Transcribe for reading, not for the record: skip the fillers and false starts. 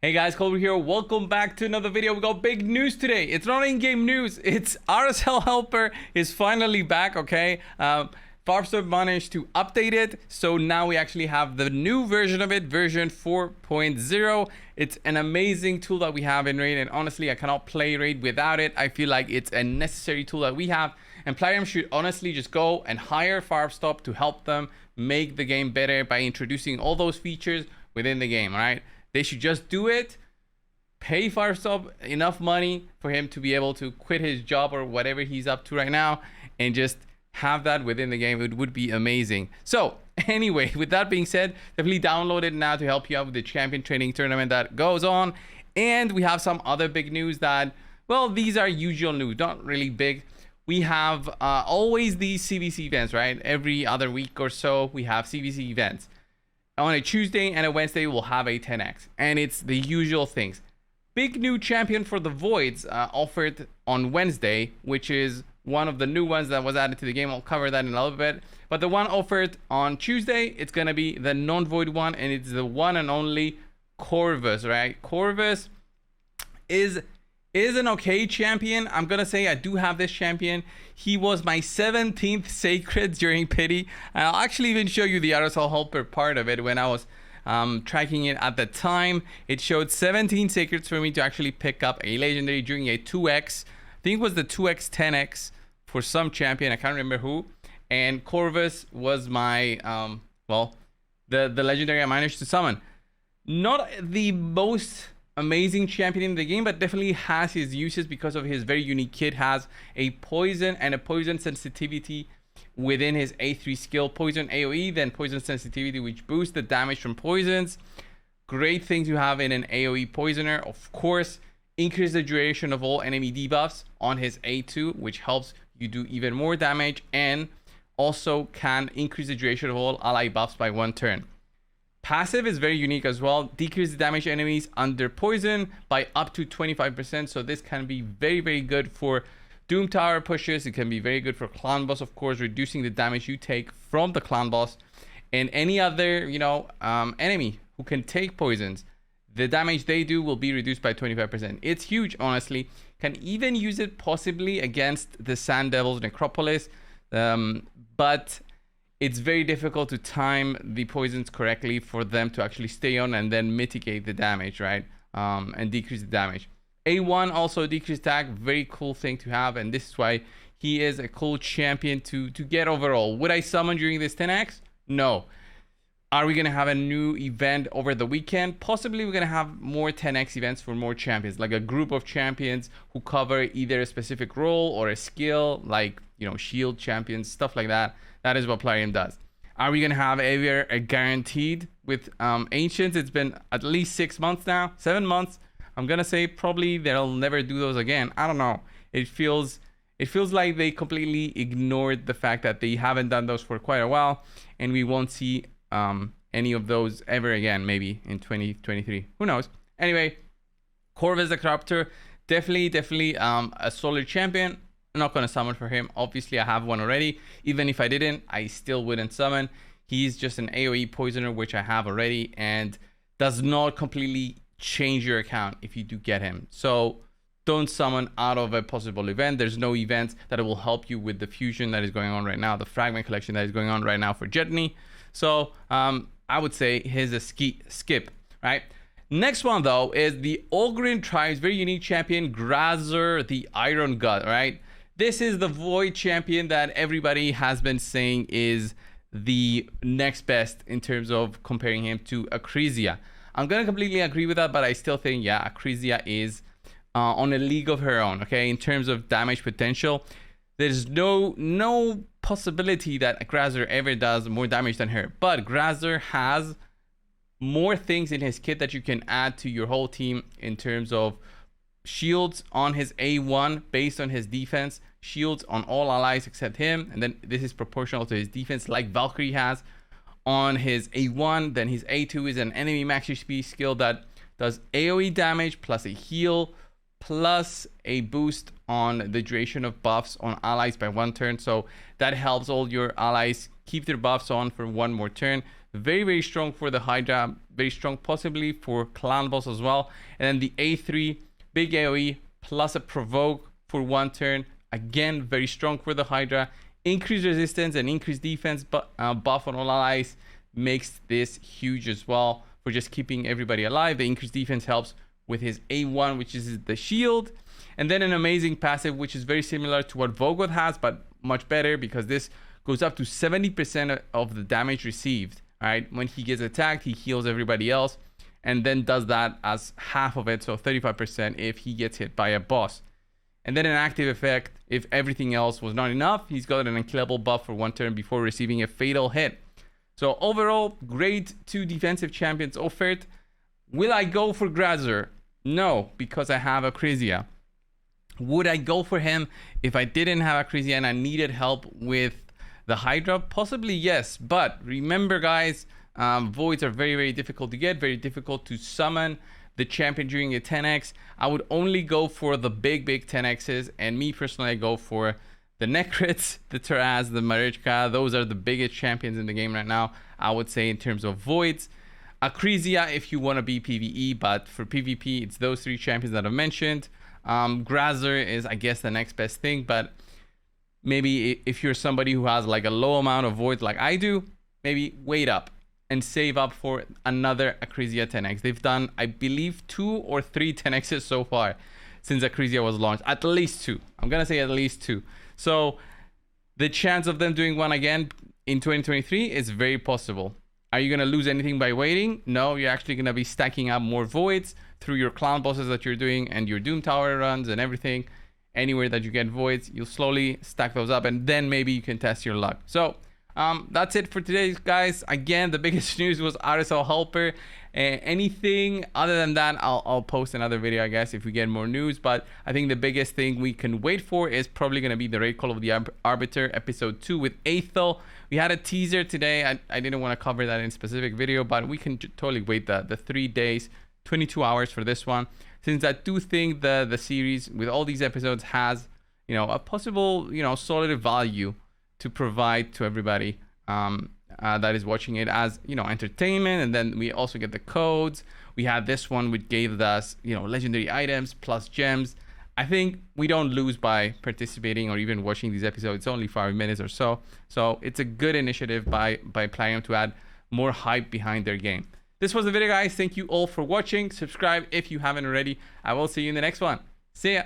Hey guys, Corvus here. Welcome back to another video. We got big news today. It's not in-game news. It's RSL Helper is finally back, okay? Farfstop managed to update it, so now we actually have the new version of it, version 4.0. It's an amazing tool that we have in Raid, and honestly, I cannot play Raid without it. I feel like it's a necessary tool that we have, and players should honestly just go and hire Farfstop to help them make the game better by introducing all those features within the game, right? They should just do it, pay Farfstop enough money for him to be able to quit his job or whatever he's up to right now and just have that within the game. It would be amazing. So anyway, with that being said, definitely download it now to help you out with the champion training tournament that goes on. And we have some other big news that, well, these are usual news, not really big. We have always these CVC events, right? Every other week or so, we have CVC events. On a Tuesday and a Wednesday, we'll have a 10x, and it's the usual things. Big new champion for the Voids offered on Wednesday, which is one of the new ones that was added to the game. I'll cover that in a little bit. But the one offered on Tuesday, it's going to be the non-Void one, and it's the one and only Corvus, right? Corvus is an okay champion. I'm gonna say I do have this champion. He was my 17th sacred during pity, and I'll actually even show you the RSL helper part of it. When I was tracking it at the time, it showed 17 sacreds for me to actually pick up a legendary during a 2x. I think it was the 2x 10x for some champion, I can't remember who. And Corvus was my well, the legendary I managed to summon. Not the most amazing champion in the game, but definitely has his uses because of his very unique kit. Has a poison and a poison sensitivity within his A3 skill. Poison AoE, then poison sensitivity, which boosts the damage from poisons. Great thing to have in an AoE poisoner. Of course, increase the duration of all enemy debuffs on his A2, which helps you do even more damage, and also can increase the duration of all ally buffs by 1 turn. Passive is very unique as well. Decrease the damage enemies under poison by up to 25%. So this can be very, very good for Doom Tower pushes. It can be very good for Clan Boss, of course, reducing the damage you take from the Clan Boss and any other, enemy who can take poisons. The damage they do will be reduced by 25%. It's huge, honestly. Can even use it possibly against the Sand Devils Necropolis, but it's very difficult to time the poisons correctly for them to actually stay on and then mitigate the damage, right? And decrease the damage. A1 also decrease attack, very cool thing to have, and this is why he is a cool champion to get overall. Would I summon during this 10x? No. Are we gonna have a new event over the weekend? Possibly we're gonna have more 10x events for more champions, like a group of champions who cover either a specific role or a skill, like, shield champions, stuff like that. That is what Plarium does. Are we gonna have ever a guaranteed with Ancients? It's been at least 6 months now, 7 months. I'm gonna say probably they'll never do those again. I don't know. It feels like they completely ignored the fact that they haven't done those for quite a while, and we won't see any of those ever again, maybe in 2023. Who knows? Anyway, Corvus the Corruptor, definitely a solid champion. I'm not going to summon for him. Obviously, I have one already. Even if I didn't, I still wouldn't summon. He's just an AoE poisoner, which I have already, and does not completely change your account if you do get him. So don't summon out of a possible event. There's no events that will help you with the fusion that is going on right now, the fragment collection that is going on right now for Jetney. So I would say here's a skip, right? Next one, though, is the Ogryn Tribe's very unique champion, Grazer, the Iron God, right? This is the Void champion that everybody has been saying is the next best in terms of comparing him to Acrizia. I'm going to completely agree with that, but I still think, yeah, Acrizia is on a league of her own, okay? In terms of damage potential, there's no possibility that Grazer ever does more damage than her. But Grazer has more things in his kit that you can add to your whole team in terms of shields on his A1 based on his defense, shields on all allies except him, and then this is proportional to his defense like Valkyrie has on his A1. Then his A2 is an enemy max HP skill that does AoE damage plus a heal plus a boost on the duration of buffs on allies by 1 turn. So that helps all your allies keep their buffs on for 1 more turn. Very, very strong for the Hydra. Very strong possibly for Clan Boss as well. And then the A3, big AoE plus a provoke for 1 turn. Again, very strong for the Hydra. Increased resistance and increased defense buff on all allies makes this huge as well for just keeping everybody alive. The increased defense helps with his A1, which is the shield. And then an amazing passive, which is very similar to what Vogoth has, but much better because this goes up to 70% of the damage received. All right, when he gets attacked, he heals everybody else and then does that as half of it, so 35% if he gets hit by a boss. And then an active effect, if everything else was not enough, he's got an unkillable buff for 1 turn before receiving a fatal hit. So overall, great 2 defensive champions offered. Will I go for Grazer? No, because I have Acrizia. Would I go for him if I didn't have Acrizia and I needed help with the Hydra? Possibly yes, but remember guys, voids are very, very difficult to get, very difficult to summon the champion during a 10x. I would only go for the big 10x's, and me personally, I go for the Necrits, the Taraz, the Marichka. Those are the biggest champions in the game right now, I would say, in terms of voids. Acrizia if you want to be PvE, but for PvP, it's those 3 champions that I've mentioned. Grazer is, I guess, the next best thing, but maybe if you're somebody who has like a low amount of voids like I do, maybe wait up and save up for another Acrizia 10x. They've done, I believe, 2 or 3 10x's so far since Acrizia was launched. At least 2. I'm gonna say at least 2. So the chance of them doing one again in 2023 is very possible. Are you gonna lose anything by waiting? No, you're actually gonna be stacking up more voids through your clown bosses that you're doing and your Doom Tower runs and everything. Anywhere that you get voids, you'll slowly stack those up, and then maybe you can test your luck. So that's it for today, guys. Again, the biggest news was RSL Helper. Anything other than that, I'll post another video, I guess, if we get more news. But I think the biggest thing we can wait for is probably going to be the Raid Call of the Arbiter episode 2 with Aethel. We had a teaser today. I didn't want to cover that in a specific video, but we can totally wait the 3 days, 22 hours for this one, since I do think the series with all these episodes has, you know, a possible, you know, solid value to provide to everybody that is watching it, as, you know, entertainment. And then we also get the codes. We had this one which gave us, you know, legendary items plus gems. I think we don't lose by participating or even watching these episodes. It's only 5 minutes or so, so it's a good initiative by Plarium to add more hype behind their game. This was the video, guys. Thank you all for watching. Subscribe if you haven't already. I will see you in the next one. See ya.